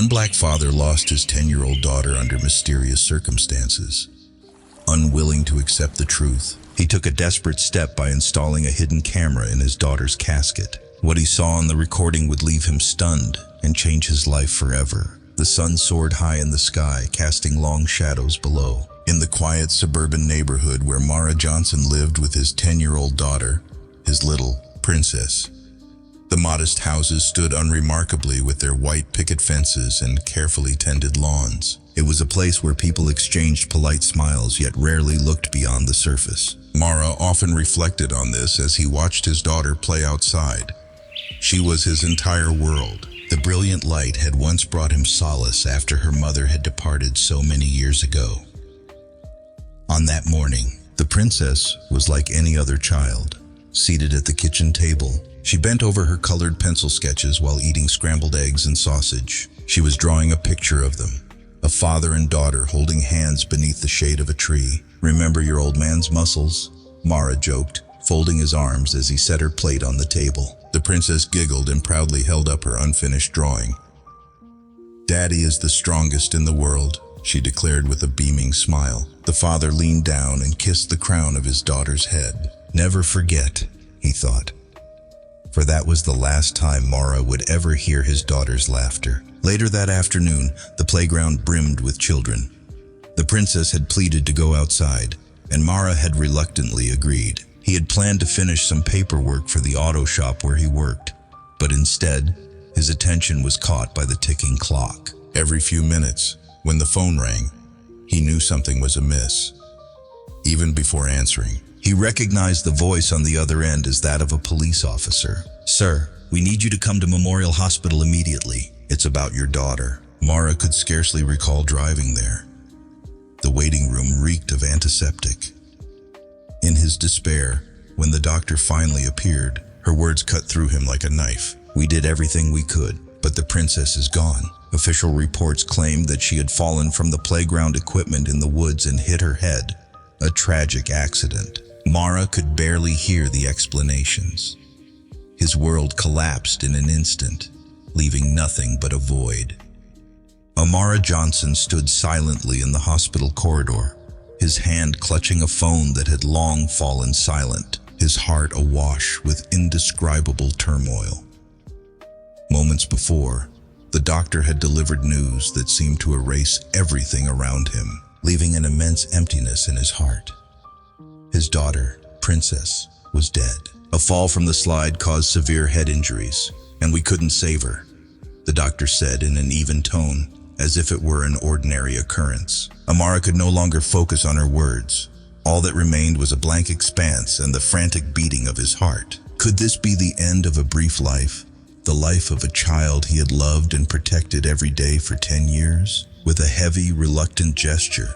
One black father lost his 10-year-old daughter under mysterious circumstances. Unwilling to accept the truth, he took a desperate step by installing a hidden camera in his daughter's casket. What he saw on the recording would leave him stunned and change his life forever. The sun soared high in the sky, casting long shadows below. In the quiet suburban neighborhood where Amaka Johnson lived with his 10-year-old daughter, his little princess, the modest houses stood unremarkably with their white picket fences and carefully tended lawns. It was a place where people exchanged polite smiles yet rarely looked beyond the surface. Mara often reflected on this as he watched his daughter play outside. She was his entire world. The brilliant light had once brought him solace after her mother had departed so many years ago. On that morning, the princess was like any other child. Seated at the kitchen table, she bent over her colored pencil sketches while eating scrambled eggs and sausage. She was drawing a picture of them, a father and daughter holding hands beneath the shade of a tree. "Remember your old man's muscles?" Mara joked, folding his arms as he set her plate on the table. The princess giggled and proudly held up her unfinished drawing. "Daddy is the strongest in the world," she declared with a beaming smile. The father leaned down and kissed the crown of his daughter's head. Never forget, he thought. For that was the last time Mara would ever hear his daughter's laughter. Later that afternoon, the playground brimmed with children. The princess had pleaded to go outside, and Mara had reluctantly agreed. He had planned to finish some paperwork for the auto shop where he worked, but instead, his attention was caught by the ticking clock. Every few minutes, when the phone rang, he knew something was amiss. Even before answering, he recognized the voice on the other end as that of a police officer. "Sir, we need you to come to Memorial Hospital immediately. It's about your daughter." Mara could scarcely recall driving there. The waiting room reeked of antiseptic. In his despair, when the doctor finally appeared, her words cut through him like a knife. "We did everything we could, but the princess is gone." Official reports claimed that she had fallen from the playground equipment in the woods and hit her head. A tragic accident. Mara could barely hear the explanations. His world collapsed in an instant, leaving nothing but a void. Amaka Johnson stood silently in the hospital corridor, his hand clutching a phone that had long fallen silent, his heart awash with indescribable turmoil. Moments before, the doctor had delivered news that seemed to erase everything around him, leaving an immense emptiness in his heart. His daughter, Princess, was dead. A fall from the slide caused severe head injuries, and we couldn't save her, the doctor said in an even tone, as if it were an ordinary occurrence. Amaka could no longer focus on her words. All that remained was a blank expanse and the frantic beating of his heart. Could this be the end of a brief life? The life of a child he had loved and protected every day for 10 years? With a heavy, reluctant gesture,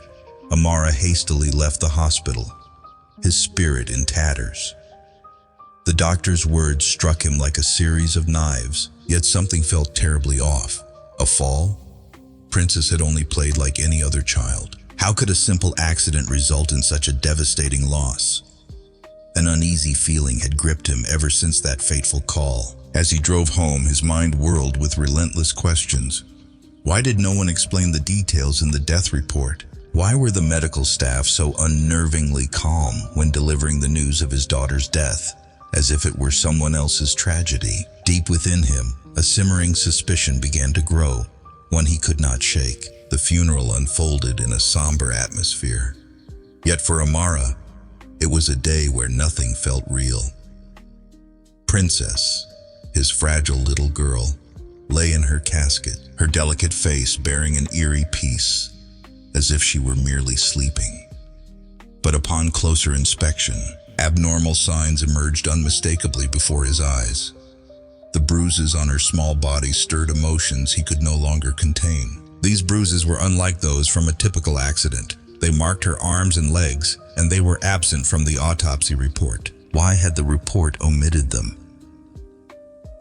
Amaka hastily left the hospital, his spirit in tatters. The doctor's words struck him like a series of knives, yet something felt terribly off. A fall? Princess had only played like any other child. How could a simple accident result in such a devastating loss? An uneasy feeling had gripped him ever since that fateful call. As he drove home, his mind whirled with relentless questions. Why did no one explain the details in the death report? Why were the medical staff so unnervingly calm when delivering the news of his daughter's death, as if it were someone else's tragedy? Deep within him, a simmering suspicion began to grow, one he could not shake. The funeral unfolded in a somber atmosphere. Yet for Amaka, it was a day where nothing felt real. Princess, his fragile little girl, lay in her casket, her delicate face bearing an eerie peace, as if she were merely sleeping. But upon closer inspection, abnormal signs emerged unmistakably before his eyes. The bruises on her small body stirred emotions he could no longer contain. These bruises were unlike those from a typical accident. They marked her arms and legs, and they were absent from the autopsy report. Why had the report omitted them?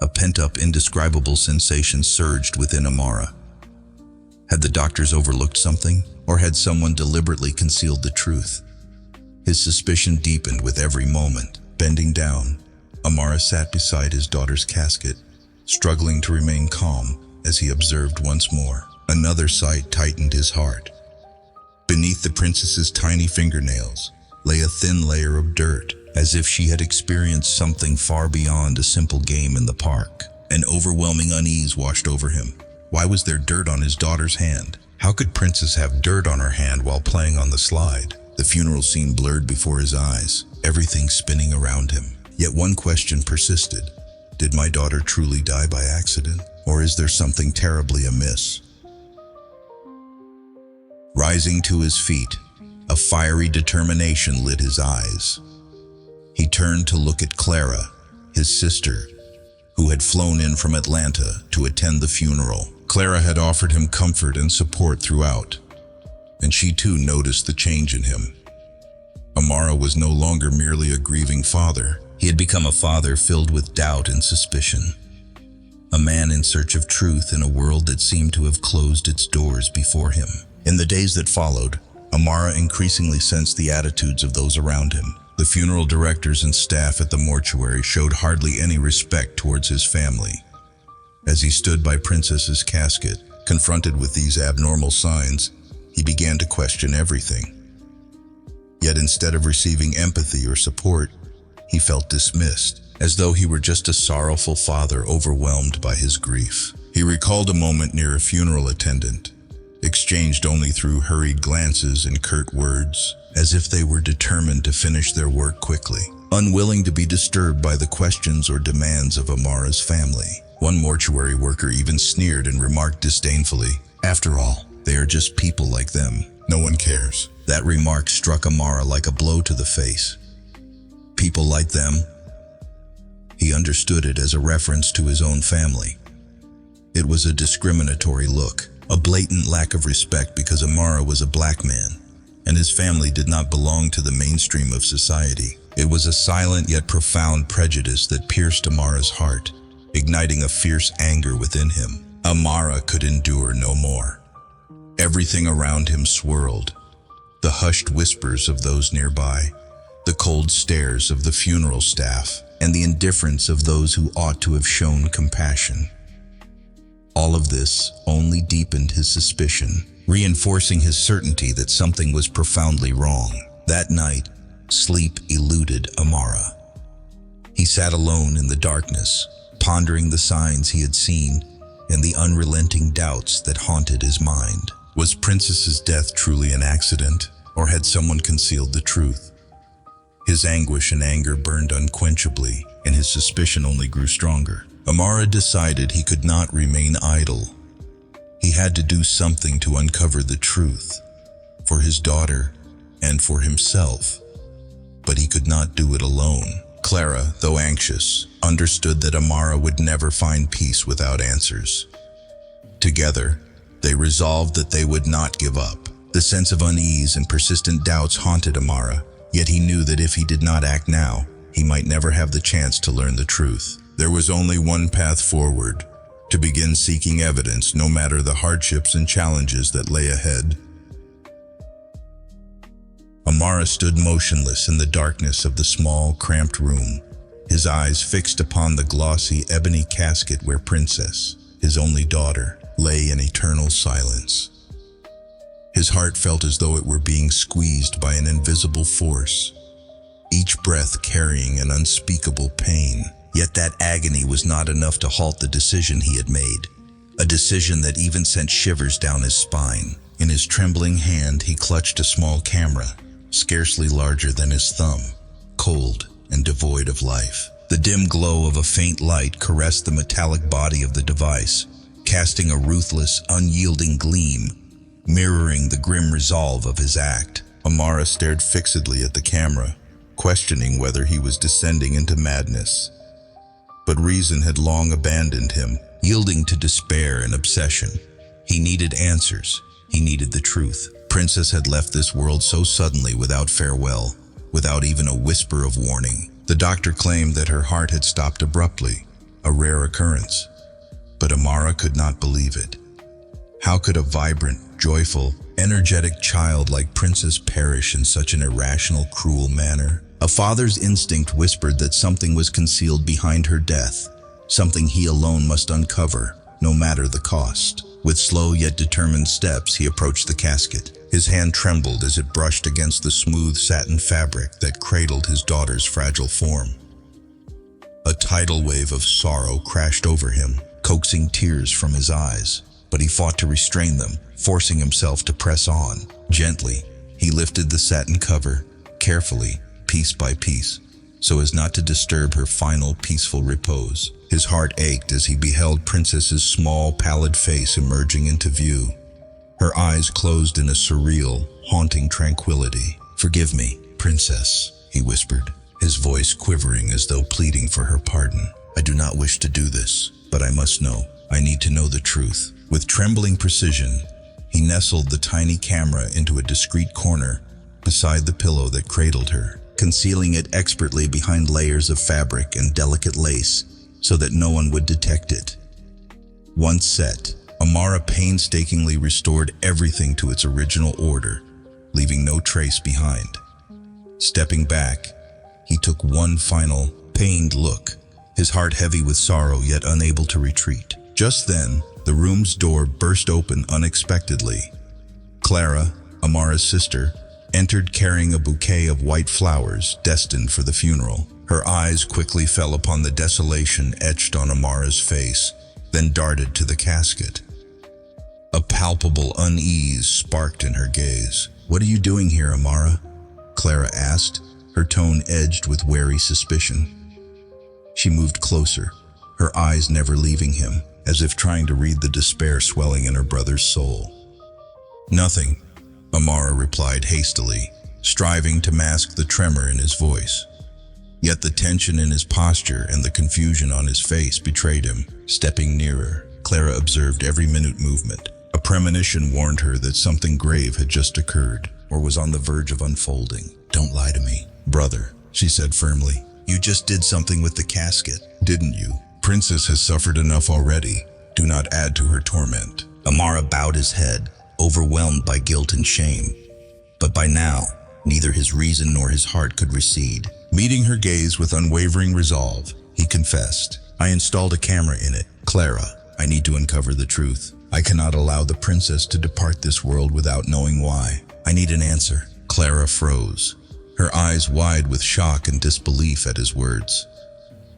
A pent-up, indescribable sensation surged within Amaka. Had the doctors overlooked something, or had someone deliberately concealed the truth? His suspicion deepened with every moment. Bending down, Amaka sat beside his daughter's casket, struggling to remain calm as he observed once more. Another sight tightened his heart. Beneath the princess's tiny fingernails lay a thin layer of dirt, as if she had experienced something far beyond a simple game in the park. An overwhelming unease washed over him. Why was there dirt on his daughter's hand? How could Princess have dirt on her hand while playing on the slide? The funeral scene blurred before his eyes, everything spinning around him. Yet one question persisted. Did my daughter truly die by accident? Or is there something terribly amiss? Rising to his feet, a fiery determination lit his eyes. He turned to look at Clara, his sister, who had flown in from Atlanta to attend the funeral. Clara had offered him comfort and support throughout, and she too noticed the change in him. Amara was no longer merely a grieving father. He had become a father filled with doubt and suspicion. A man in search of truth in a world that seemed to have closed its doors before him. In the days that followed, Amara increasingly sensed the attitudes of those around him. The funeral directors and staff at the mortuary showed hardly any respect towards his family. As he stood by Princess's casket, confronted with these abnormal signs, he began to question everything. Yet instead of receiving empathy or support, he felt dismissed, as though he were just a sorrowful father overwhelmed by his grief. He recalled a moment near a funeral attendant, exchanged only through hurried glances and curt words, as if they were determined to finish their work quickly, unwilling to be disturbed by the questions or demands of Amara's family. One mortuary worker even sneered and remarked disdainfully, "After all, they are just people like them. No one cares." That remark struck Amara like a blow to the face. People like them? He understood it as a reference to his own family. It was a discriminatory look, a blatant lack of respect because Amara was a black man, and his family did not belong to the mainstream of society. It was a silent yet profound prejudice that pierced Amara's heart, igniting a fierce anger within him. Amara could endure no more. Everything around him swirled. The hushed whispers of those nearby, the cold stares of the funeral staff, and the indifference of those who ought to have shown compassion. All of this only deepened his suspicion, reinforcing his certainty that something was profoundly wrong. That night, sleep eluded Amara. He sat alone in the darkness, pondering the signs he had seen and the unrelenting doubts that haunted his mind. Was Princess's death truly an accident, or had someone concealed the truth? His anguish and anger burned unquenchably, and his suspicion only grew stronger. Amara decided he could not remain idle. He had to do something to uncover the truth, for his daughter and for himself. But he could not do it alone. Clara, though anxious, understood that Amara would never find peace without answers. Together, they resolved that they would not give up. The sense of unease and persistent doubts haunted Amara, yet he knew that if he did not act now, he might never have the chance to learn the truth. There was only one path forward: to begin seeking evidence, no matter the hardships and challenges that lay ahead. Amara stood motionless in the darkness of the small, cramped room, his eyes fixed upon the glossy ebony casket where Princess, his only daughter, lay in eternal silence. His heart felt as though it were being squeezed by an invisible force, each breath carrying an unspeakable pain. Yet that agony was not enough to halt the decision he had made, a decision that even sent shivers down his spine. In his trembling hand, he clutched a small camera, scarcely larger than his thumb, cold and devoid of life. The dim glow of a faint light caressed the metallic body of the device, casting a ruthless, unyielding gleam, mirroring the grim resolve of his act. Amara stared fixedly at the camera, questioning whether he was descending into madness. But reason had long abandoned him, yielding to despair and obsession. He needed answers. He needed the truth. Princess had left this world so suddenly, without farewell, without even a whisper of warning. The doctor claimed that her heart had stopped abruptly, a rare occurrence. But Amara could not believe it. How could a vibrant, joyful, energetic child like Princess perish in such an irrational, cruel manner? A father's instinct whispered that something was concealed behind her death, something he alone must uncover. no matter the cost. With slow yet determined steps, he approached the casket. His hand trembled as it brushed against the smooth satin fabric that cradled his daughter's fragile form. A tidal wave of sorrow crashed over him, coaxing tears from his eyes, but he fought to restrain them, forcing himself to press on. Gently, he lifted the satin cover, carefully, piece by piece, so as not to disturb her final peaceful repose. His heart ached as he beheld Princess's small, pallid face emerging into view. Her eyes closed in a surreal, haunting tranquility. "Forgive me, Princess," he whispered, his voice quivering as though pleading for her pardon. "I do not wish to do this, but I must know. I need to know the truth." With trembling precision, he nestled the tiny camera into a discreet corner beside the pillow that cradled her, concealing it expertly behind layers of fabric and delicate lace so that no one would detect it. Once set, Amara painstakingly restored everything to its original order, leaving no trace behind. Stepping back, he took one final, pained look, his heart heavy with sorrow yet unable to retreat. Just then, the room's door burst open unexpectedly. Clara, Amara's sister, entered carrying a bouquet of white flowers destined for the funeral. Her eyes quickly fell upon the desolation etched on Amara's face, then darted to the casket. A palpable unease sparked in her gaze. "What are you doing here, Amara?" Clara asked, her tone edged with wary suspicion. She moved closer, her eyes never leaving him, as if trying to read the despair swelling in her brother's soul. "Nothing," Amara replied hastily, striving to mask the tremor in his voice. Yet the tension in his posture and the confusion on his face betrayed him. Stepping nearer, Clara observed every minute movement. A premonition warned her that something grave had just occurred, or was on the verge of unfolding. "Don't lie to me, brother," she said firmly. "You just did something with the casket, didn't you? Princess has suffered enough already. Do not add to her torment." Amara bowed his head, overwhelmed by guilt and shame. But by now, neither his reason nor his heart could recede. Meeting her gaze with unwavering resolve, he confessed, "I installed a camera in it. Clara, I need to uncover the truth. I cannot allow the princess to depart this world without knowing why. I need an answer." Clara froze, her eyes wide with shock and disbelief at his words.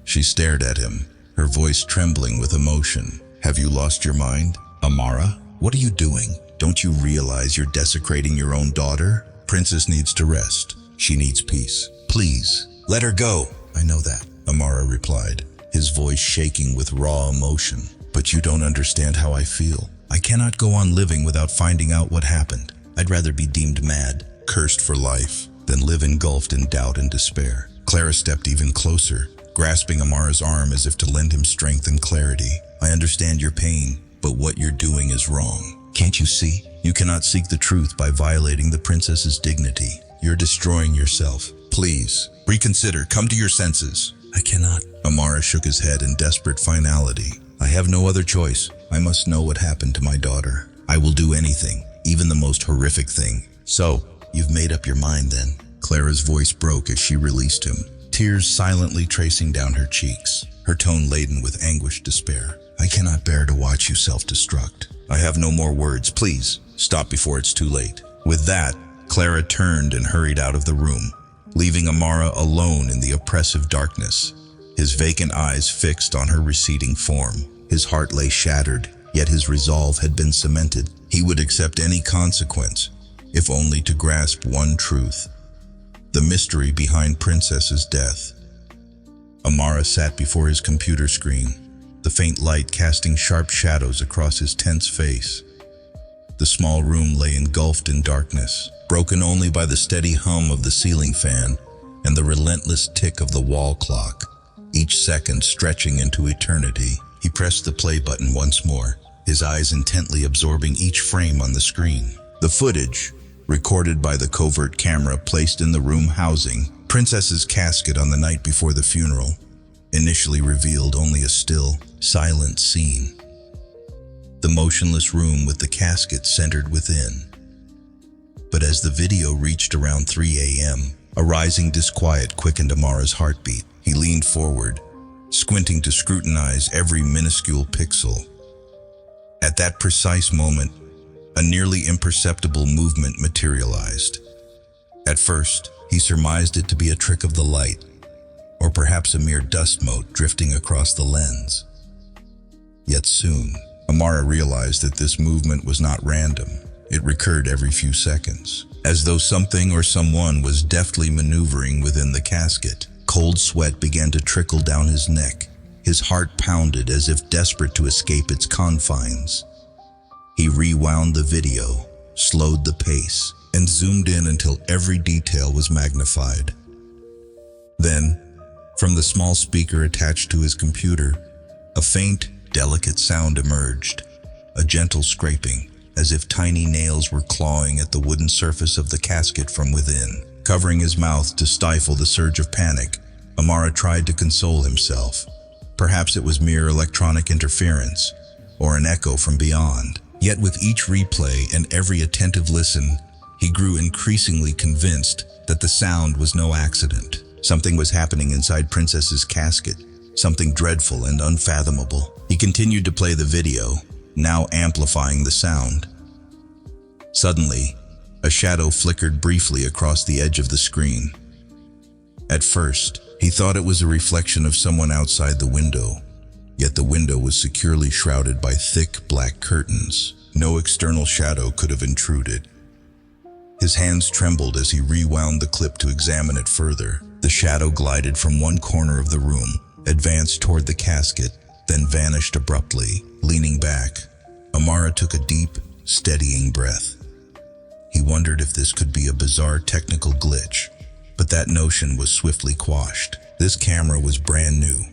She stared at him, her voice trembling with emotion. "Have you lost your mind? Amara, what are you doing? Don't you realize you're desecrating your own daughter? Princess needs to rest. She needs peace. Please, let her go." "I know that," Amara replied, his voice shaking with raw emotion. "But you don't understand how I feel. I cannot go on living without finding out what happened. I'd rather be deemed mad, cursed for life, than live engulfed in doubt and despair." Clara stepped even closer, grasping Amara's arm as if to lend him strength and clarity. "I understand your pain, but what you're doing is wrong. Can't you see? You cannot seek the truth by violating the princess's dignity. You're destroying yourself. Please, reconsider, come to your senses." "I cannot." Amara shook his head in desperate finality. "I have no other choice. I must know what happened to my daughter. I will do anything, even the most horrific thing." "So, you've made up your mind then?" Clara's voice broke as she released him, tears silently tracing down her cheeks, her tone laden with anguished despair. "I cannot bear to watch you self-destruct. I have no more words. Please, stop before it's too late." With that, Clara turned and hurried out of the room, leaving Amara alone in the oppressive darkness, his vacant eyes fixed on her receding form. His heart lay shattered, yet his resolve had been cemented. He would accept any consequence, if only to grasp one truth: the mystery behind Princess's death. Amara sat before his computer screen, the faint light casting sharp shadows across his tense face. The small room lay engulfed in darkness, broken only by the steady hum of the ceiling fan and the relentless tick of the wall clock, each second stretching into eternity. He pressed the play button once more, his eyes intently absorbing each frame on the screen. The footage, recorded by the covert camera placed in the room housing Princess's casket on the night before the funeral, initially revealed only a still, silent scene. The motionless room with the casket centered within. But as the video reached around 3 a.m., a rising disquiet quickened Amara's heartbeat. He leaned forward, squinting to scrutinize every minuscule pixel. At that precise moment, a nearly imperceptible movement materialized. At first, he surmised it to be a trick of the light, or perhaps a mere dust mote drifting across the lens. Yet soon, Amara realized that this movement was not random. It recurred every few seconds, as though something or someone was deftly maneuvering within the casket. Cold sweat began to trickle down his neck. His heart pounded as if desperate to escape its confines. He rewound the video, slowed the pace, and zoomed in until every detail was magnified. Then, from the small speaker attached to his computer, a faint, delicate sound emerged, a gentle scraping, as if tiny nails were clawing at the wooden surface of the casket from within. Covering his mouth to stifle the surge of panic, Amara tried to console himself. Perhaps it was mere electronic interference, or an echo from beyond. Yet with each replay and every attentive listen, he grew increasingly convinced that the sound was no accident. Something was happening inside Princess's casket, something dreadful and unfathomable. He continued to play the video, now amplifying the sound. Suddenly, a shadow flickered briefly across the edge of the screen. At first, he thought it was a reflection of someone outside the window, yet the window was securely shrouded by thick black curtains. No external shadow could have intruded. His hands trembled as he rewound the clip to examine it further. The shadow glided from one corner of the room, advanced toward the casket, then vanished abruptly. Leaning back, Amara took a deep, steadying breath. He wondered if this could be a bizarre technical glitch, but that notion was swiftly quashed. This camera was brand new,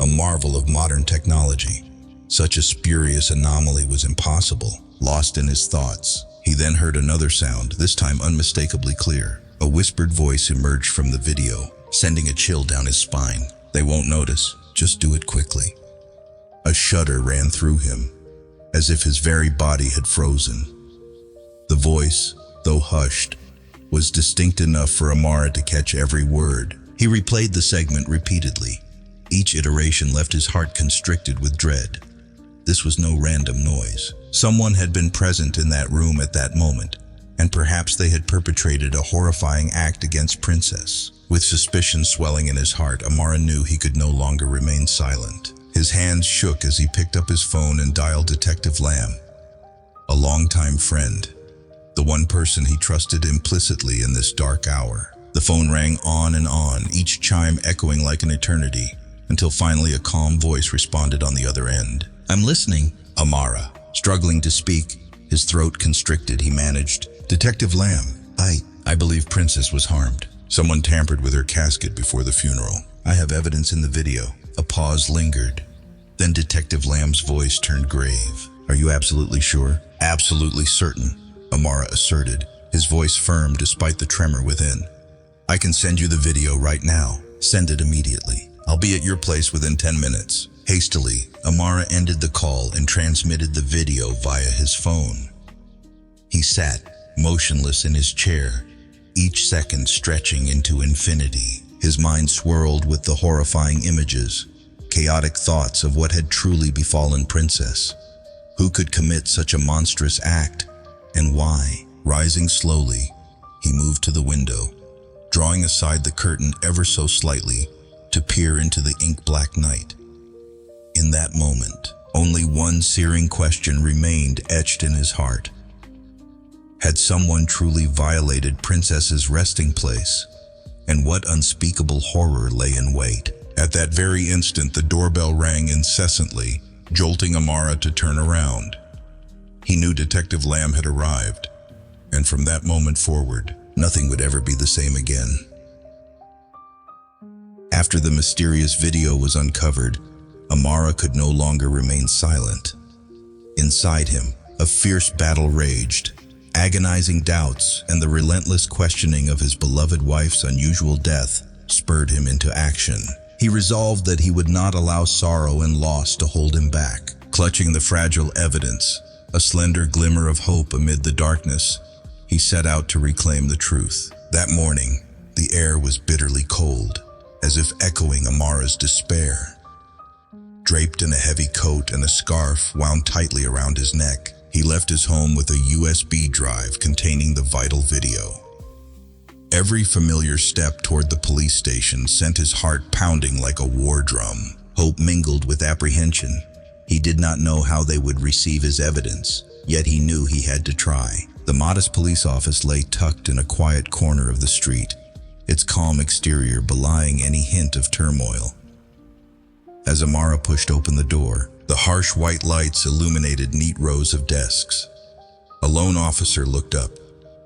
a marvel of modern technology. Such a spurious anomaly was impossible. Lost in his thoughts, he then heard another sound, this time unmistakably clear. A whispered voice emerged from the video, sending a chill down his spine. "They won't notice, just do it quickly." A shudder ran through him, as if his very body had frozen. The voice, though hushed, was distinct enough for Amara to catch every word. He replayed the segment repeatedly. Each iteration left his heart constricted with dread. This was no random noise. Someone had been present in that room at that moment, and perhaps they had perpetrated a horrifying act against Princess. With suspicion swelling in his heart, Amara knew he could no longer remain silent. His hands shook as he picked up his phone and dialed Detective Lamb, a longtime friend, the one person he trusted implicitly in this dark hour. The phone rang on and on, each chime echoing like an eternity, until finally a calm voice responded on the other end. "I'm listening." Amara, struggling to speak, his throat constricted, he managed. "Detective Lamb, I believe Princess was harmed. Someone tampered with her casket before the funeral. I have evidence in the video." A pause lingered. Then Detective Lamb's voice turned grave. "Are you absolutely sure?" "Absolutely certain," Amara asserted, his voice firm despite the tremor within. "I can send you the video right now. Send it immediately. I'll be at your place within 10 minutes. Hastily, Amara ended the call and transmitted the video via his phone. He sat, motionless in his chair, each second stretching into infinity. His mind swirled with the horrifying images, chaotic thoughts of what had truly befallen Princess. Who could commit such a monstrous act, and why? Rising slowly, he moved to the window, drawing aside the curtain ever so slightly to peer into the ink-black night. In that moment, only one searing question remained etched in his heart. Had someone truly violated Princess's resting place? And what unspeakable horror lay in wait? At that very instant, the doorbell rang incessantly, jolting Amara to turn around. He knew Detective Lamb had arrived, and from that moment forward, nothing would ever be the same again. After the mysterious video was uncovered, Amara could no longer remain silent. Inside him, a fierce battle raged. Agonizing doubts and the relentless questioning of his beloved wife's unusual death spurred him into action. He resolved that he would not allow sorrow and loss to hold him back. Clutching the fragile evidence, a slender glimmer of hope amid the darkness, he set out to reclaim the truth. That morning, the air was bitterly cold, as if echoing Amara's despair. Draped in a heavy coat and a scarf wound tightly around his neck, he left his home with a USB drive containing the vital video. Every familiar step toward the police station sent his heart pounding like a war drum. Hope mingled with apprehension. He did not know how they would receive his evidence, yet he knew he had to try. The modest police office lay tucked in a quiet corner of the street, its calm exterior belying any hint of turmoil. As Amara pushed open the door, the harsh white lights illuminated neat rows of desks. A lone officer looked up,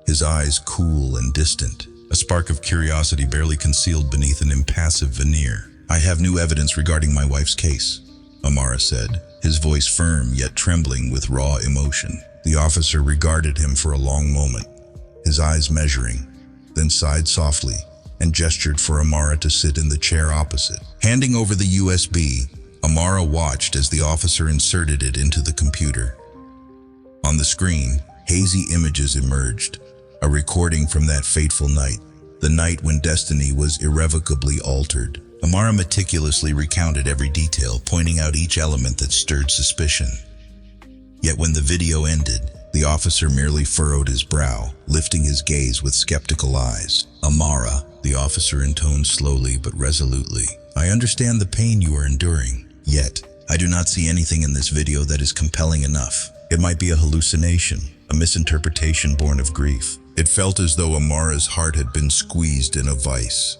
his eyes cool and distant, a spark of curiosity barely concealed beneath an impassive veneer. "I have new evidence regarding my wife's case," Amara said, his voice firm yet trembling with raw emotion. The officer regarded him for a long moment, his eyes measuring, then sighed softly and gestured for Amara to sit in the chair opposite. Handing over the USB, Amara watched as the officer inserted it into the computer. On the screen, hazy images emerged, a recording from that fateful night, the night when destiny was irrevocably altered. Amara meticulously recounted every detail, pointing out each element that stirred suspicion. Yet when the video ended, the officer merely furrowed his brow, lifting his gaze with skeptical eyes. "Amara," the officer intoned slowly but resolutely, "I understand the pain you are enduring. Yet, I do not see anything in this video that is compelling enough. It might be a hallucination, a misinterpretation born of grief." It felt as though Amara's heart had been squeezed in a vice.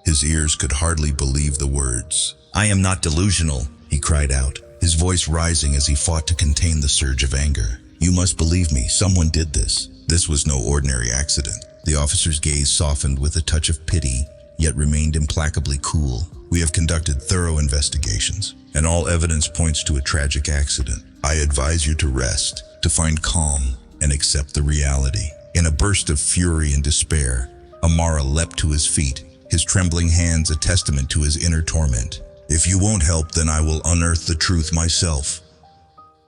His ears could hardly believe the words. "I am not delusional," he cried out, his voice rising as he fought to contain the surge of anger. "You must believe me, someone did this. This was no ordinary accident." The officer's gaze softened with a touch of pity, yet remained implacably cool. "We have conducted thorough investigations, and all evidence points to a tragic accident. I advise you to rest, to find calm, and accept the reality." In a burst of fury and despair, Amara leapt to his feet, his trembling hands a testament to his inner torment. "If you won't help, then I will unearth the truth myself."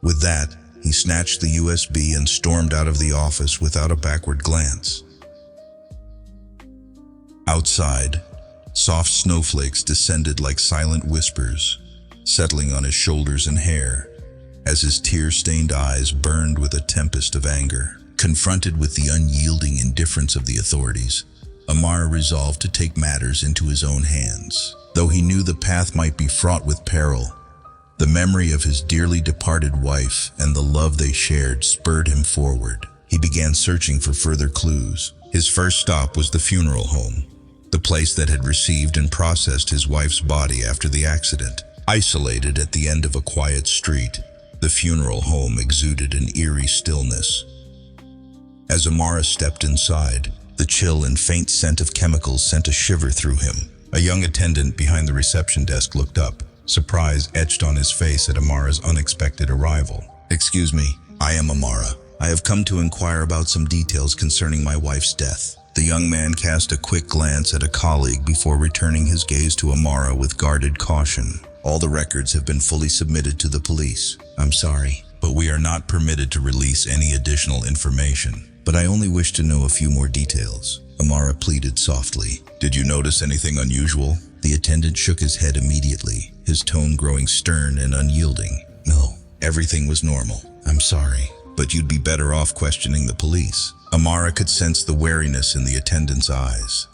With that, he snatched the USB and stormed out of the office without a backward glance. Outside, soft snowflakes descended like silent whispers, settling on his shoulders and hair, as his tear-stained eyes burned with a tempest of anger. Confronted with the unyielding indifference of the authorities, Amara resolved to take matters into his own hands. Though he knew the path might be fraught with peril, the memory of his dearly departed wife and the love they shared spurred him forward. He began searching for further clues. His first stop was the funeral home, the place that had received and processed his wife's body after the accident. Isolated at the end of a quiet street, the funeral home exuded an eerie stillness. As Amara stepped inside, the chill and faint scent of chemicals sent a shiver through him. A young attendant behind the reception desk looked up, surprise etched on his face at Amara's unexpected arrival. "Excuse me, I am Amara. I have come to inquire about some details concerning my wife's death." The young man cast a quick glance at a colleague before returning his gaze to Amara with guarded caution. "All the records have been fully submitted to the police. I'm sorry, but we are not permitted to release any additional information. But I only wish to know a few more details," Amara pleaded softly. "Did you notice anything unusual?" The attendant shook his head immediately, his tone growing stern and unyielding. "No, everything was normal. I'm sorry, but you'd be better off questioning the police." Amara could sense the wariness in the attendant's eyes,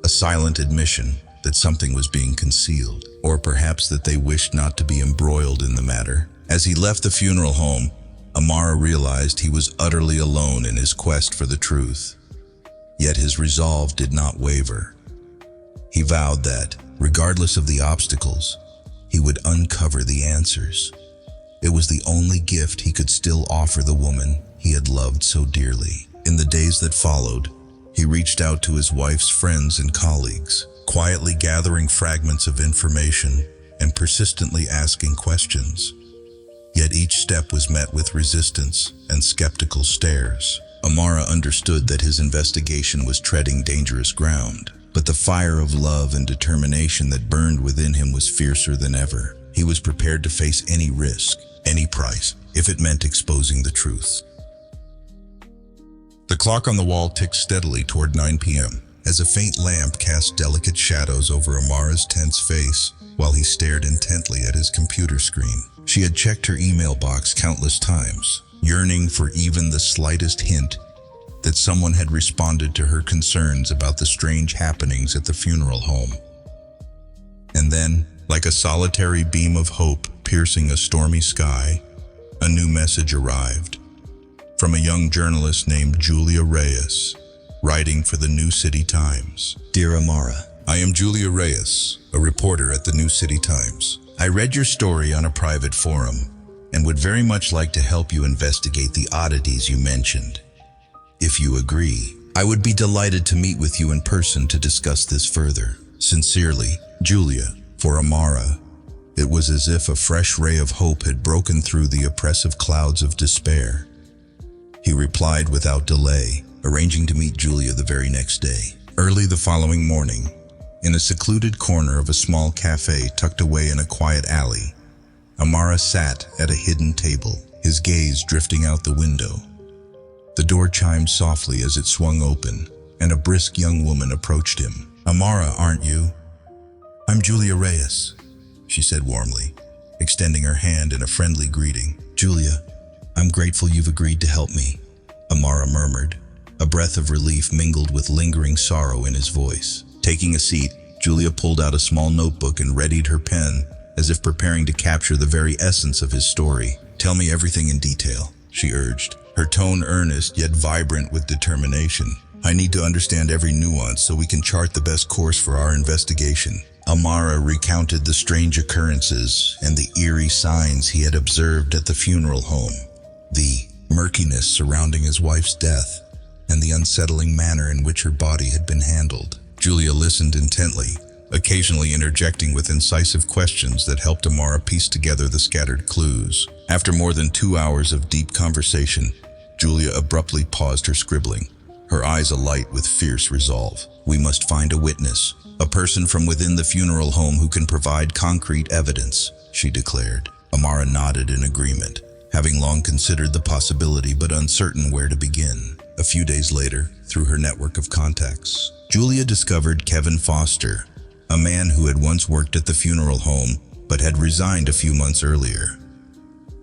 a silent admission that something was being concealed, or perhaps that they wished not to be embroiled in the matter. As he left the funeral home, Amara realized he was utterly alone in his quest for the truth. Yet his resolve did not waver. He vowed that, regardless of the obstacles, he would uncover the answers. It was the only gift he could still offer the woman he had loved so dearly. In the days that followed, he reached out to his wife's friends and colleagues, quietly gathering fragments of information and persistently asking questions. Yet each step was met with resistance and skeptical stares. Amara understood that his investigation was treading dangerous ground, but the fire of love and determination that burned within him was fiercer than ever. He was prepared to face any risk, any price, if it meant exposing the truth. The clock on the wall ticked steadily toward 9 p.m. as a faint lamp cast delicate shadows over Amara's tense face while he stared intently at his computer screen. She had checked her email box countless times, yearning for even the slightest hint that someone had responded to her concerns about the strange happenings at the funeral home. And then, like a solitary beam of hope piercing a stormy sky, a new message arrived from a young journalist named Julia Reyes, writing for the New City Times. Dear Amara, I am Julia Reyes, a reporter at the New City Times. I read your story on a private forum and would very much like to help you investigate the oddities you mentioned. If you agree, I would be delighted to meet with you in person to discuss this further. Sincerely, Julia. For Amara, it was as if a fresh ray of hope had broken through the oppressive clouds of despair. He replied without delay, arranging to meet Julia the very next day. Early the following morning, in a secluded corner of a small cafe tucked away in a quiet alley, Amara sat at a hidden table, his gaze drifting out the window. The door chimed softly as it swung open, and a brisk young woman approached him. Amara, aren't you? I'm Julia Reyes, she said warmly, extending her hand in a friendly greeting. Julia, I'm grateful you've agreed to help me, Amara murmured, a breath of relief mingled with lingering sorrow in his voice. Taking a seat, Julia pulled out a small notebook and readied her pen, as if preparing to capture the very essence of his story. Tell me everything in detail, she urged, her tone earnest yet vibrant with determination. I need to understand every nuance so we can chart the best course for our investigation. Amara recounted the strange occurrences and the eerie signs he had observed at the funeral home, the murkiness surrounding his wife's death, and the unsettling manner in which her body had been handled. Julia listened intently, occasionally interjecting with incisive questions that helped Amara piece together the scattered clues. After more than 2 hours of deep conversation, Julia abruptly paused her scribbling, her eyes alight with fierce resolve. We must find a witness, a person from within the funeral home who can provide concrete evidence, she declared. Amara nodded in agreement, having long considered the possibility but uncertain where to begin. A few days later, through her network of contacts, Julia discovered Kevin Foster, a man who had once worked at the funeral home but had resigned a few months earlier.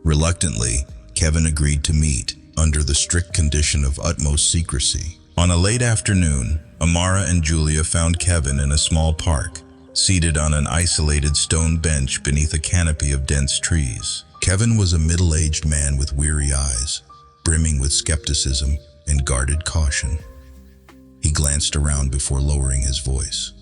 Reluctantly, Kevin agreed to meet, under the strict condition of utmost secrecy. On a late afternoon, Amara and Julia found Kevin in a small park, seated on an isolated stone bench beneath a canopy of dense trees. Kevin was a middle-aged man with weary eyes, brimming with skepticism and guarded caution. He glanced around before lowering his voice.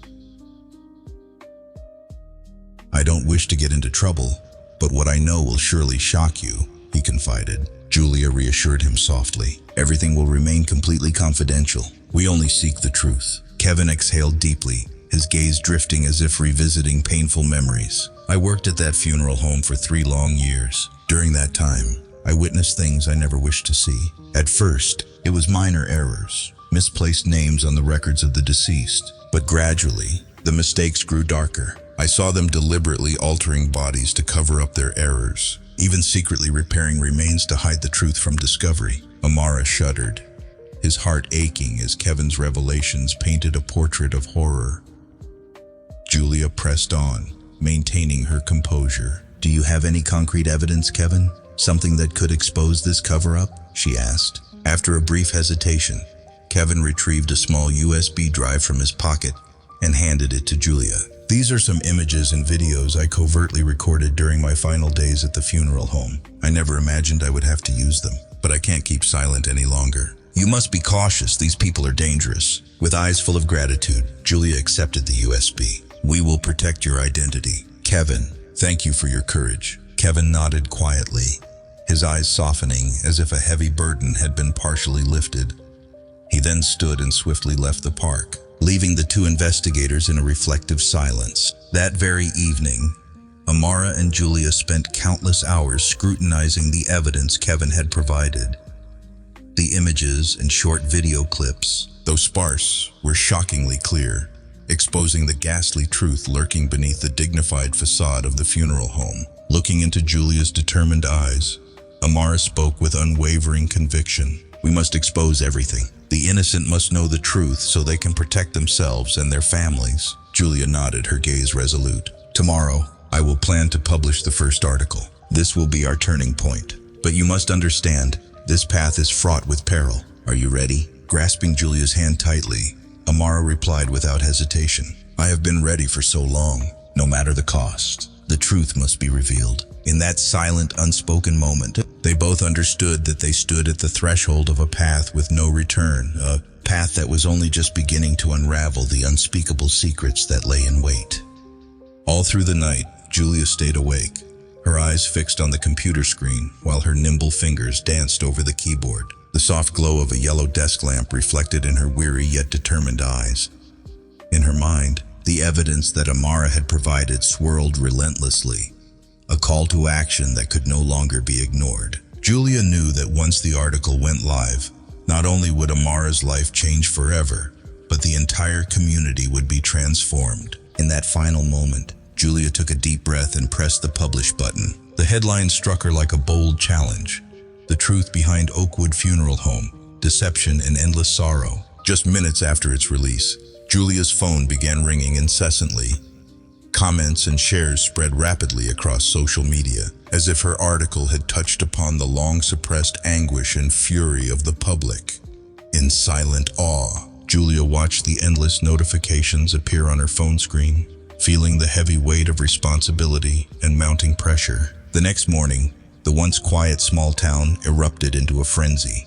I don't wish to get into trouble, but what I know will surely shock you, he confided. Julia reassured him softly. Everything will remain completely confidential. We only seek the truth. Kevin exhaled deeply, his gaze drifting as if revisiting painful memories. I worked at that funeral home for 3 long years. During that time, I witnessed things I never wished to see. At first, it was minor errors, misplaced names on the records of the deceased. But gradually, the mistakes grew darker. I saw them deliberately altering bodies to cover up their errors, even secretly repairing remains to hide the truth from discovery. Amara shuddered, his heart aching as Kevin's revelations painted a portrait of horror. Julia pressed on, maintaining her composure. Do you have any concrete evidence, Kevin? Something that could expose this cover-up? She asked. After a brief hesitation, Kevin retrieved a small USB drive from his pocket and handed it to Julia. These are some images and videos I covertly recorded during my final days at the funeral home. I never imagined I would have to use them, but I can't keep silent any longer. You must be cautious, these people are dangerous. With eyes full of gratitude, Julia accepted the USB. We will protect your identity. Kevin, thank you for your courage. Kevin nodded quietly, his eyes softening as if a heavy burden had been partially lifted. He then stood and swiftly left the park, leaving the 2 investigators in a reflective silence. That very evening, Amara and Julia spent countless hours scrutinizing the evidence Kevin had provided. The images and short video clips, though sparse, were shockingly clear, exposing the ghastly truth lurking beneath the dignified facade of the funeral home. Looking into Julia's determined eyes, Amara spoke with unwavering conviction. We must expose everything. The innocent must know the truth so they can protect themselves and their families. Julia nodded, her gaze resolute. Tomorrow, I will plan to publish the first article. This will be our turning point. But you must understand, this path is fraught with peril. Are you ready? Grasping Julia's hand tightly, Amara replied without hesitation. I have been ready for so long, no matter the cost. The truth must be revealed. In that silent, unspoken moment, they both understood that they stood at the threshold of a path with no return, a path that was only just beginning to unravel the unspeakable secrets that lay in wait. All through the night, Julia stayed awake, her eyes fixed on the computer screen while her nimble fingers danced over the keyboard. The soft glow of a yellow desk lamp reflected in her weary yet determined eyes. In her mind, the evidence that Amara had provided swirled relentlessly, a call to action that could no longer be ignored. Julia knew that once the article went live, not only would Amara's life change forever, but the entire community would be transformed. In that final moment, Julia took a deep breath and pressed the publish button. The headline struck her like a bold challenge. The truth behind Oakwood Funeral Home, deception and endless sorrow. Just minutes after its release, Julia's phone began ringing incessantly. Comments and shares spread rapidly across social media, as if her article had touched upon the long-suppressed anguish and fury of the public. In silent awe, Julia watched the endless notifications appear on her phone screen, feeling the heavy weight of responsibility and mounting pressure. The next morning, the once quiet small town erupted into a frenzy.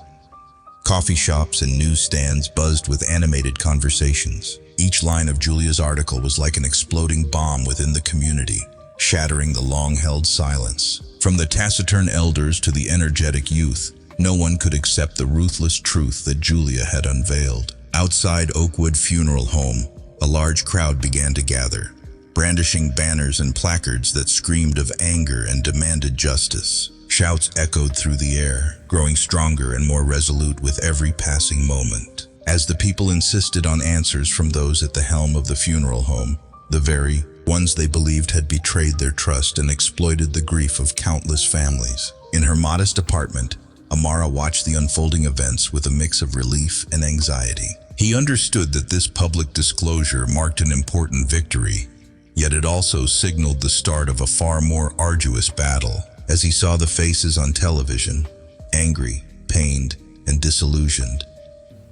Coffee shops and newsstands buzzed with animated conversations. Each line of Julia's article was like an exploding bomb within the community, shattering the long-held silence. From the taciturn elders to the energetic youth, no one could accept the ruthless truth that Julia had unveiled. Outside Oakwood Funeral Home, a large crowd began to gather, brandishing banners and placards that screamed of anger and demanded justice. Shouts echoed through the air, growing stronger and more resolute with every passing moment. As the people insisted on answers from those at the helm of the funeral home, the very ones they believed had betrayed their trust and exploited the grief of countless families. In her modest apartment, Amara watched the unfolding events with a mix of relief and anxiety. He understood that this public disclosure marked an important victory, yet it also signaled the start of a far more arduous battle. As he saw the faces on television, angry, pained, and disillusioned,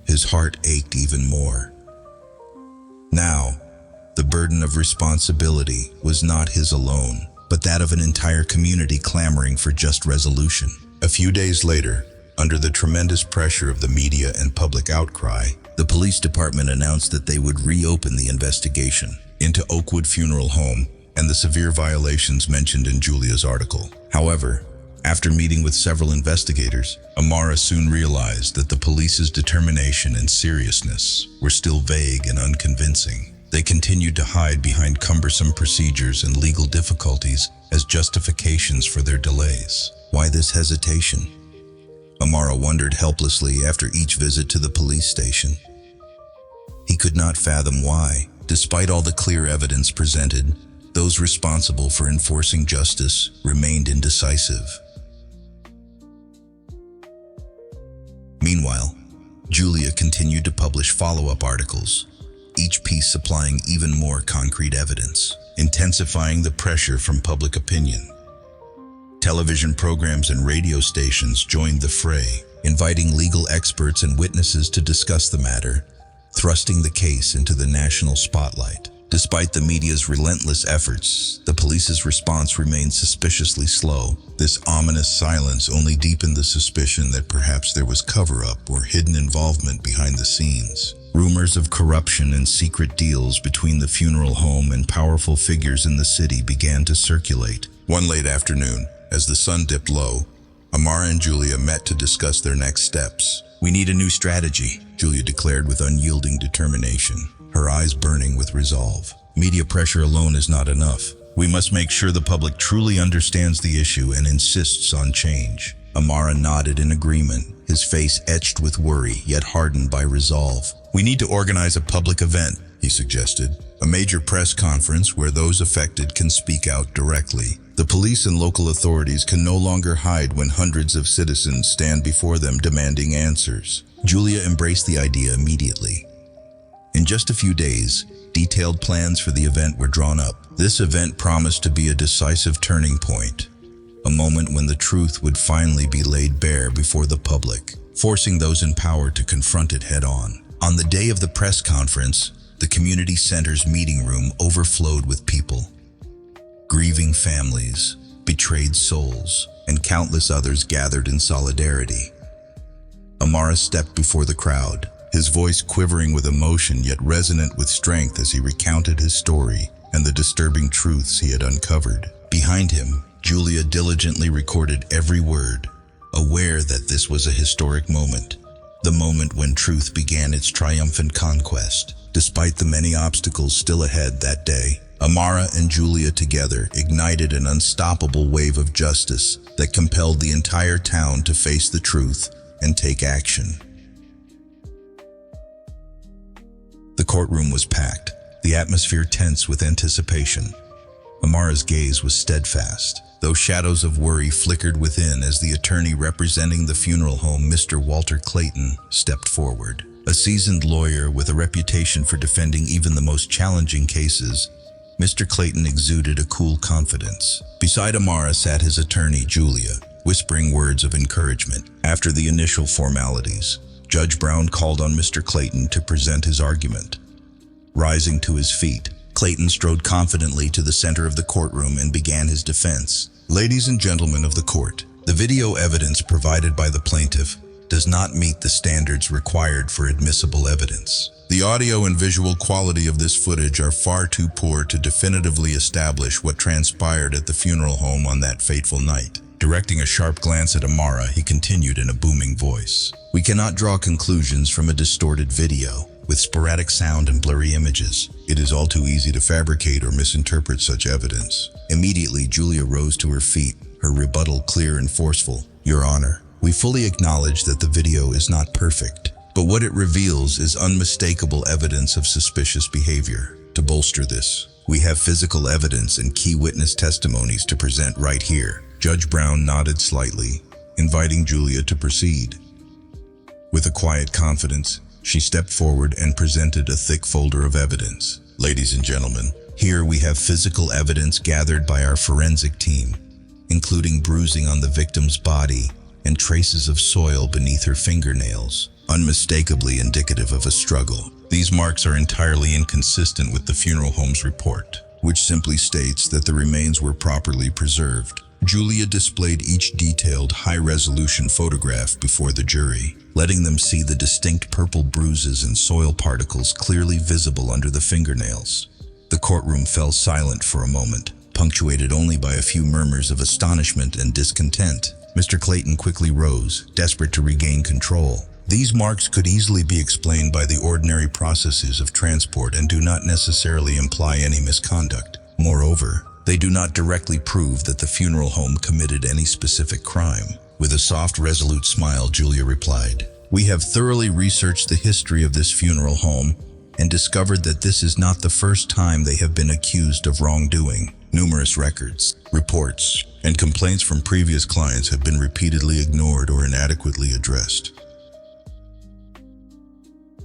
his heart ached even more. Now, the burden of responsibility was not his alone, but that of an entire community clamoring for just resolution. A few days later, under the tremendous pressure of the media and public outcry, the police department announced that they would reopen the investigation into Oakwood Funeral Home and the severe violations mentioned in Julia's article. However, after meeting with several investigators, Amara soon realized that the police's determination and seriousness were still vague and unconvincing. They continued to hide behind cumbersome procedures and legal difficulties as justifications for their delays. Why this hesitation? Amara wondered helplessly after each visit to the police station. He could not fathom why, despite all the clear evidence presented, those responsible for enforcing justice remained indecisive. Meanwhile, Julia continued to publish follow-up articles, each piece supplying even more concrete evidence, intensifying the pressure from public opinion. Television programs and radio stations joined the fray, inviting legal experts and witnesses to discuss the matter, thrusting the case into the national spotlight. Despite the media's relentless efforts, the police's response remained suspiciously slow. This ominous silence only deepened the suspicion that perhaps there was cover-up or hidden involvement behind the scenes. Rumors of corruption and secret deals between the funeral home and powerful figures in the city began to circulate. One late afternoon, as the sun dipped low, Amara and Julia met to discuss their next steps. "We need a new strategy," Julia declared with unyielding determination, her eyes burning with resolve. "Media pressure alone is not enough. We must make sure the public truly understands the issue and insists on change." Amara nodded in agreement, his face etched with worry yet hardened by resolve. "We need to organize a public event, he suggested. A major press conference where those affected can speak out directly. The police and local authorities can no longer hide when hundreds of citizens stand before them demanding answers. Julia embraced the idea immediately. In just a few days, detailed plans for the event were drawn up. This event promised to be a decisive turning point, a moment when the truth would finally be laid bare before the public, forcing those in power to confront it head-on. On the day of the press conference, the community center's meeting room overflowed with people. Grieving families, betrayed souls, and countless others gathered in solidarity. Amara stepped before the crowd, his voice quivering with emotion yet resonant with strength as he recounted his story and the disturbing truths he had uncovered. Behind him, Julia diligently recorded every word, aware that this was a historic moment, the moment when truth began its triumphant conquest. Despite the many obstacles still ahead that day, Amara and Julia together ignited an unstoppable wave of justice that compelled the entire town to face the truth and take action. The courtroom was packed, the atmosphere tense with anticipation. Amara's gaze was steadfast, though shadows of worry flickered within as the attorney representing the funeral home, Mr. Walter Clayton, stepped forward. A seasoned lawyer with a reputation for defending even the most challenging cases, Mr. Clayton exuded a cool confidence. Beside Amara sat his attorney, Julia, whispering words of encouragement. After the initial formalities, Judge Brown called on Mr. Clayton to present his argument. Rising to his feet, Clayton strode confidently to the center of the courtroom and began his defense. Ladies and gentlemen of the court, the video evidence provided by the plaintiff does not meet the standards required for admissible evidence. The audio and visual quality of this footage are far too poor to definitively establish what transpired at the funeral home on that fateful night. Directing a sharp glance at Amara, he continued in a booming voice. We cannot draw conclusions from a distorted video, with sporadic sound and blurry images. It is all too easy to fabricate or misinterpret such evidence. Immediately, Julia rose to her feet, her rebuttal clear and forceful. Your Honor, we fully acknowledge that the video is not perfect, but what it reveals is unmistakable evidence of suspicious behavior. To bolster this, we have physical evidence and key witness testimonies to present right here. Judge Brown nodded slightly, inviting Julia to proceed. With a quiet confidence, she stepped forward and presented a thick folder of evidence. Ladies and gentlemen, here we have physical evidence gathered by our forensic team, including bruising on the victim's body and traces of soil beneath her fingernails, unmistakably indicative of a struggle. These marks are entirely inconsistent with the funeral home's report, which simply states that the remains were properly preserved. Julia displayed each detailed, high-resolution photograph before the jury, letting them see the distinct purple bruises and soil particles clearly visible under the fingernails. The courtroom fell silent for a moment, punctuated only by a few murmurs of astonishment and discontent. Mr. Clayton quickly rose, desperate to regain control. These marks could easily be explained by the ordinary processes of transport and do not necessarily imply any misconduct. Moreover, they do not directly prove that the funeral home committed any specific crime. With a soft, resolute smile, Julia replied, "We have thoroughly researched the history of this funeral home and discovered that this is not the first time they have been accused of wrongdoing. Numerous records, reports, and complaints from previous clients have been repeatedly ignored or inadequately addressed."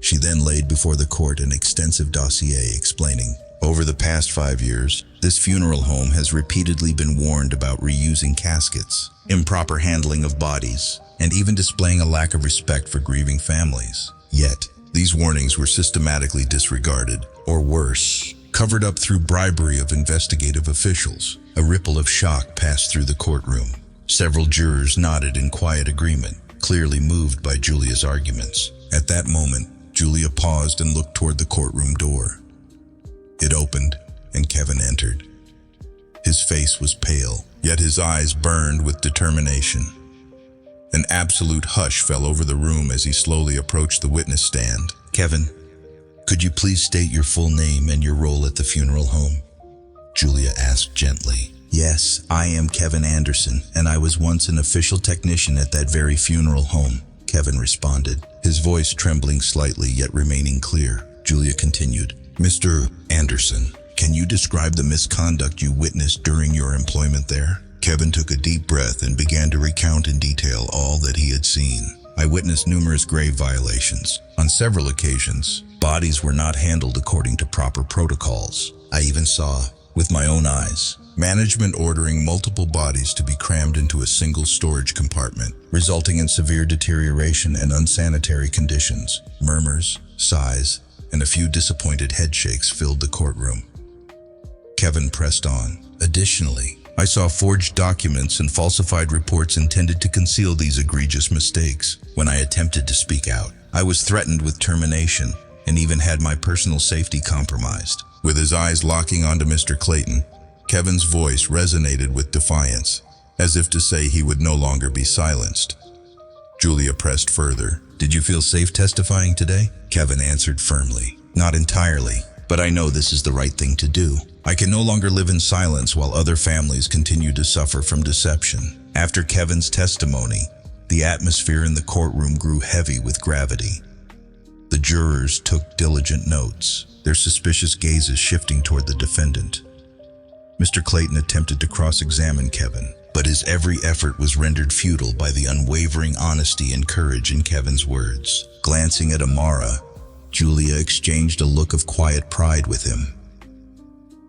She then laid before the court an extensive dossier explaining, over the past 5 years, this funeral home has repeatedly been warned about reusing caskets, improper handling of bodies, and even displaying a lack of respect for grieving families. Yet, these warnings were systematically disregarded, or worse, covered up through bribery of investigative officials. A ripple of shock passed through the courtroom. Several jurors nodded in quiet agreement, clearly moved by Julia's arguments. At that moment, Julia paused and looked toward the courtroom door. It opened, and Kevin entered. His face was pale, yet his eyes burned with determination. An absolute hush fell over the room as he slowly approached the witness stand. "Kevin, could you please state your full name and your role at the funeral home?" Julia asked gently. "Yes, I am Kevin Anderson, and I was once an official technician at that very funeral home," Kevin responded, his voice trembling slightly yet remaining clear. Julia continued, Mr. Anderson, can you describe the misconduct you witnessed during your employment there? Kevin took a deep breath and began to recount in detail all that he had seen. I witnessed numerous grave violations. On several occasions, bodies were not handled according to proper protocols. I even saw, with my own eyes, management ordering multiple bodies to be crammed into a single storage compartment, resulting in severe deterioration and unsanitary conditions. Murmurs, sighs, and a few disappointed headshakes filled the courtroom. Kevin pressed on. Additionally, I saw forged documents and falsified reports intended to conceal these egregious mistakes. When I attempted to speak out, I was threatened with termination and even had my personal safety compromised. With his eyes locking onto Mr. Clayton, Kevin's voice resonated with defiance, as if to say he would no longer be silenced. Julia pressed further. Did you feel safe testifying today? Kevin answered firmly. Not entirely, but I know this is the right thing to do. I can no longer live in silence while other families continue to suffer from deception. After Kevin's testimony, the atmosphere in the courtroom grew heavy with gravity. The jurors took diligent notes, their suspicious gazes shifting toward the defendant. Mr. Clayton attempted to cross-examine Kevin, but his every effort was rendered futile by the unwavering honesty and courage in Kevin's words. Glancing at Amara, Julia exchanged a look of quiet pride with him.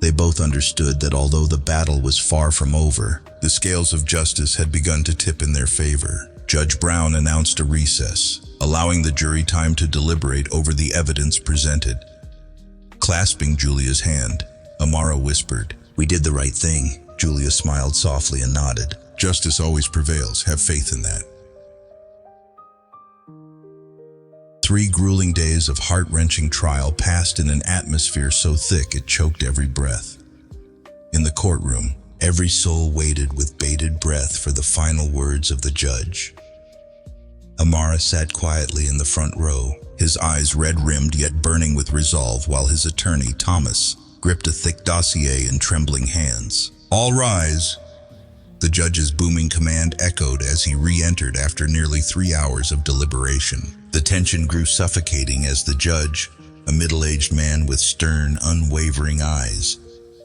They both understood that although the battle was far from over, the scales of justice had begun to tip in their favor. Judge Brown announced a recess, allowing the jury time to deliberate over the evidence presented. Clasping Julia's hand, Amara whispered, "We did the right thing." Julia smiled softly and nodded. "Justice always prevails. Have faith in that." 3 grueling days of heart-wrenching trial passed in an atmosphere so thick it choked every breath. In the courtroom, every soul waited with bated breath for the final words of the judge. Amara sat quietly in the front row, his eyes red-rimmed yet burning with resolve, while his attorney, Thomas, gripped a thick dossier in trembling hands. "All rise!" The judge's booming command echoed as he re-entered after nearly 3 hours of deliberation. The tension grew suffocating as the judge, a middle-aged man with stern, unwavering eyes,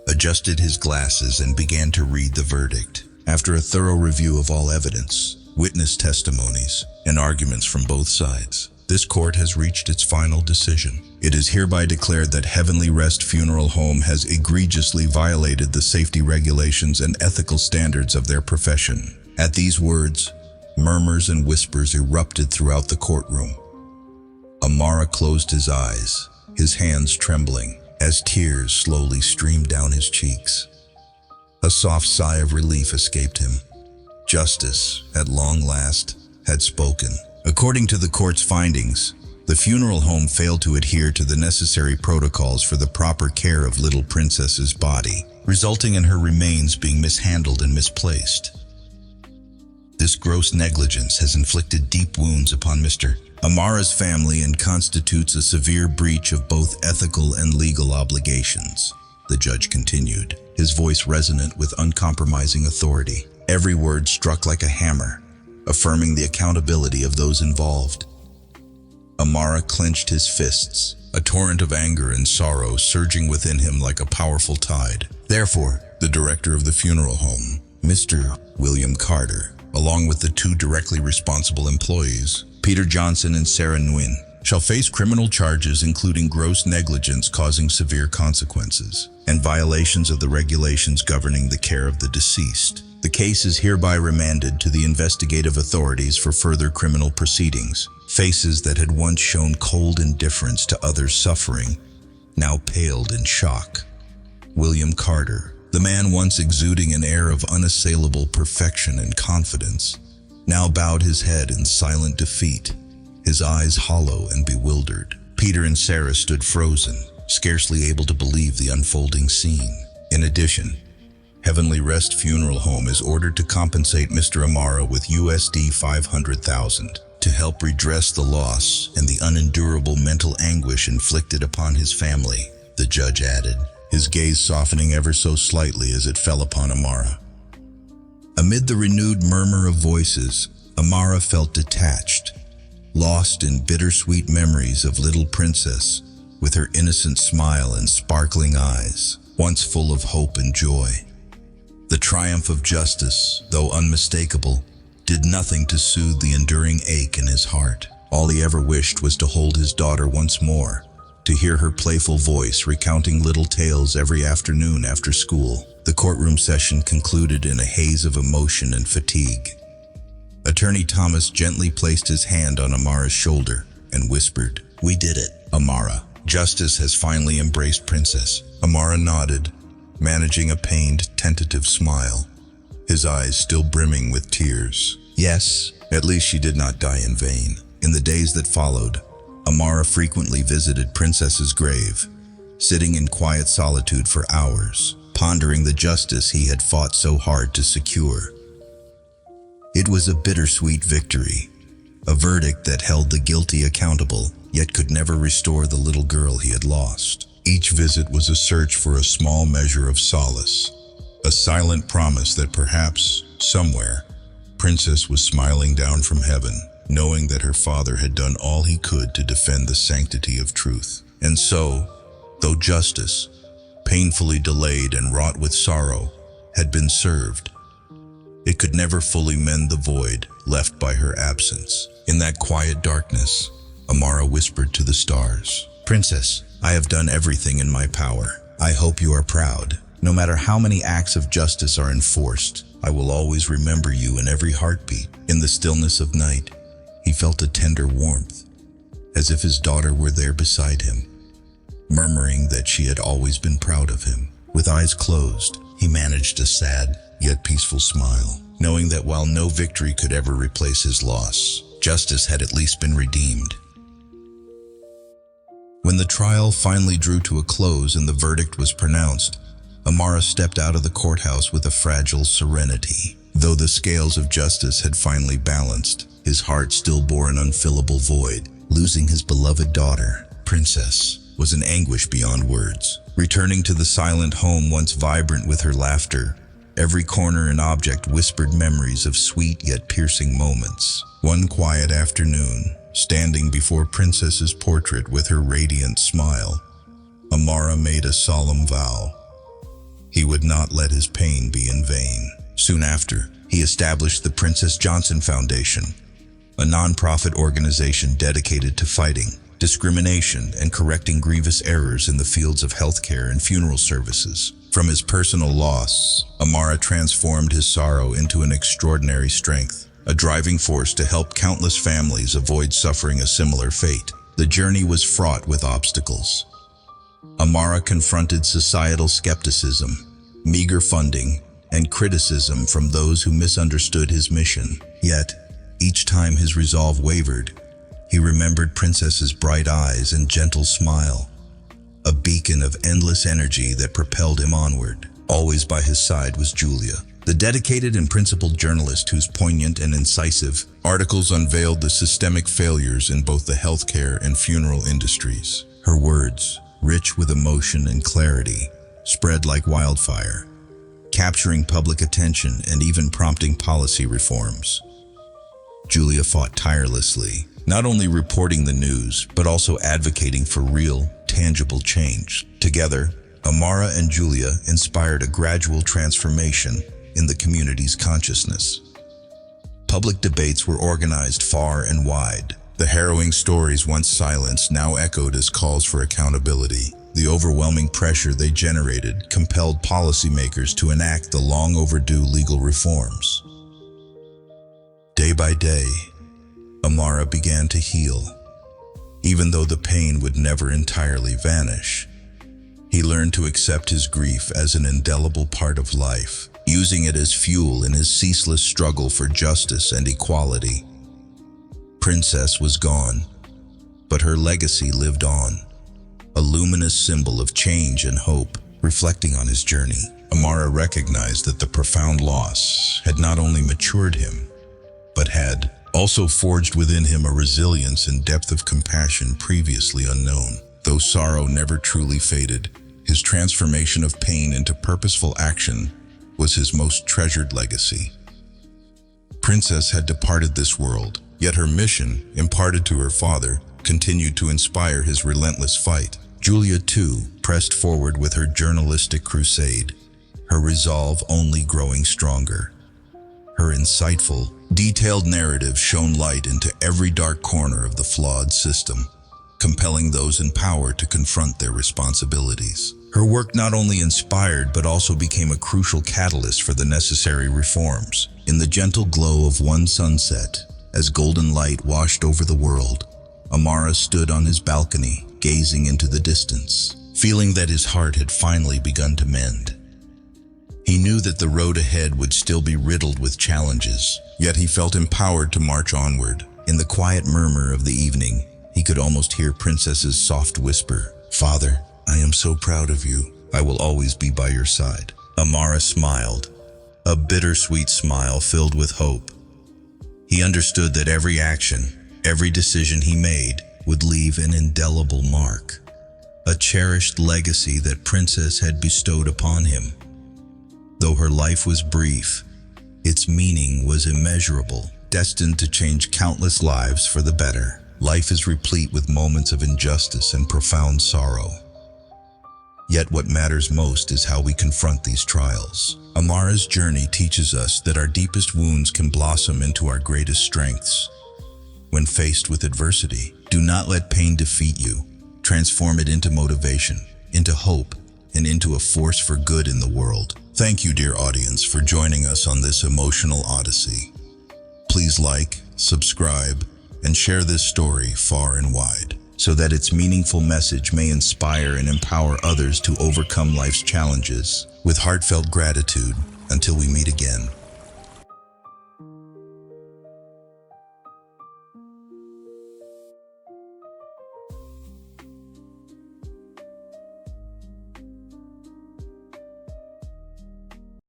adjusted his glasses and began to read the verdict. After a thorough review of all evidence, witness testimonies, and arguments from both sides, this court has reached its final decision. It is hereby declared that Heavenly Rest Funeral Home has egregiously violated the safety regulations and ethical standards of their profession. At these words, murmurs and whispers erupted throughout the courtroom. Amara closed his eyes, his hands trembling, as tears slowly streamed down his cheeks. A soft sigh of relief escaped him. Justice, at long last, had spoken. According to the court's findings, the funeral home failed to adhere to the necessary protocols for the proper care of little princess's body, resulting in her remains being mishandled and misplaced. This gross negligence has inflicted deep wounds upon Mr. Amara's family and constitutes a severe breach of both ethical and legal obligations, the judge continued, his voice resonant with uncompromising authority. Every word struck like a hammer, affirming the accountability of those involved. Amara clenched his fists, a torrent of anger and sorrow surging within him like a powerful tide. Therefore, the director of the funeral home, Mr. William Carter, along with the 2 directly responsible employees, Peter Johnson and Sarah Nguyen, shall face criminal charges including gross negligence causing severe consequences and violations of the regulations governing the care of the deceased. The case is hereby remanded to the investigative authorities for further criminal proceedings. Faces that had once shown cold indifference to others' suffering now paled in shock. William Carter, the man once exuding an air of unassailable perfection and confidence, now bowed his head in silent defeat, his eyes hollow and bewildered. Peter and Sarah stood frozen, scarcely able to believe the unfolding scene. In addition, Heavenly Rest Funeral Home is ordered to compensate Mr. Amara with USD 500,000 to help redress the loss and the unendurable mental anguish inflicted upon his family, the judge added, his gaze softening ever so slightly as it fell upon Amara. Amid the renewed murmur of voices, Amara felt detached, lost in bittersweet memories of little princess with her innocent smile and sparkling eyes, once full of hope and joy. The triumph of justice, though unmistakable, did nothing to soothe the enduring ache in his heart. All he ever wished was to hold his daughter once more, to hear her playful voice recounting little tales every afternoon after school. The courtroom session concluded in a haze of emotion and fatigue. Attorney Thomas gently placed his hand on Amara's shoulder and whispered, "We did it, Amara. Justice has finally embraced Princess." Amara nodded, managing a pained, tentative smile, his eyes still brimming with tears. Yes, at least she did not die in vain. In the days that followed, Amara frequently visited Princess's grave, sitting in quiet solitude for hours, pondering the justice he had fought so hard to secure. It was a bittersweet victory, a verdict that held the guilty accountable, yet could never restore the little girl he had lost. Each visit was a search for a small measure of solace, a silent promise that perhaps, somewhere, Princess was smiling down from heaven, knowing that her father had done all he could to defend the sanctity of truth. And so, though justice, painfully delayed and wrought with sorrow, had been served, it could never fully mend the void left by her absence. In that quiet darkness, Amara whispered to the stars, "Princess, I have done everything in my power. I hope you are proud. No matter how many acts of justice are enforced, I will always remember you in every heartbeat." In the stillness of night, he felt a tender warmth, as if his daughter were there beside him, murmuring that she had always been proud of him. With eyes closed, he managed a sad, yet peaceful smile, knowing that while no victory could ever replace his loss, justice had at least been redeemed. When the trial finally drew to a close and the verdict was pronounced, Amara stepped out of the courthouse with a fragile serenity. Though the scales of justice had finally balanced, his heart still bore an unfillable void. Losing his beloved daughter, Princess, was an anguish beyond words. Returning to the silent home once vibrant with her laughter, every corner and object whispered memories of sweet yet piercing moments. One quiet afternoon, standing before Princess's portrait with her radiant smile, Amara made a solemn vow. He would not let his pain be in vain. Soon after, he established the Princess Johnson Foundation, a non-profit organization dedicated to fighting discrimination and correcting grievous errors in the fields of healthcare and funeral services. From his personal loss, Amara transformed his sorrow into an extraordinary strength, a driving force to help countless families avoid suffering a similar fate. The journey was fraught with obstacles. Amara confronted societal skepticism, meager funding, and criticism from those who misunderstood his mission. Yet, each time his resolve wavered, he remembered Princess's bright eyes and gentle smile, a beacon of endless energy that propelled him onward. Always by his side was Julia, the dedicated and principled journalist whose poignant and incisive articles unveiled the systemic failures in both the healthcare and funeral industries. Her words, rich with emotion and clarity, spread like wildfire, capturing public attention and even prompting policy reforms. Julia fought tirelessly, not only reporting the news, but also advocating for real, tangible change. Together, Amara and Julia inspired a gradual transformation in the community's consciousness. Public debates were organized far and wide. The harrowing stories once silenced now echoed as calls for accountability. The overwhelming pressure they generated compelled policymakers to enact the long overdue legal reforms. Day by day, Amara began to heal. Even though the pain would never entirely vanish, he learned to accept his grief as an indelible part of life, using it as fuel in his ceaseless struggle for justice and equality. Princess was gone, but her legacy lived on, a luminous symbol of change and hope. Reflecting on his journey, Amara recognized that the profound loss had not only matured him, but had also forged within him a resilience and depth of compassion previously unknown. Though sorrow never truly faded, his transformation of pain into purposeful action was his most treasured legacy. Princess had departed this world, yet her mission, imparted to her father, continued to inspire his relentless fight. Julia, too, pressed forward with her journalistic crusade, her resolve only growing stronger. Her insightful, detailed narrative shone light into every dark corner of the flawed system, compelling those in power to confront their responsibilities. Her work not only inspired but also became a crucial catalyst for the necessary reforms. In the gentle glow of one sunset, as golden light washed over the world, Amara stood on his balcony, gazing into the distance, feeling that his heart had finally begun to mend. He knew that the road ahead would still be riddled with challenges, yet he felt empowered to march onward. In the quiet murmur of the evening, he could almost hear Princess's soft whisper, "Father, I am so proud of you. I will always be by your side." Amara smiled, a bittersweet smile filled with hope. He understood that every action, every decision he made would leave an indelible mark, a cherished legacy that Princess had bestowed upon him. Though her life was brief, its meaning was immeasurable, destined to change countless lives for the better. Life is replete with moments of injustice and profound sorrow. Yet what matters most is how we confront these trials. Amara's journey teaches us that our deepest wounds can blossom into our greatest strengths. When faced with adversity, do not let pain defeat you. Transform it into motivation, into hope, and into a force for good in the world. Thank you, dear audience, for joining us on this emotional odyssey. Please like, subscribe, and share this story far and wide, so that its meaningful message may inspire and empower others to overcome life's challenges. With heartfelt gratitude, until we meet again.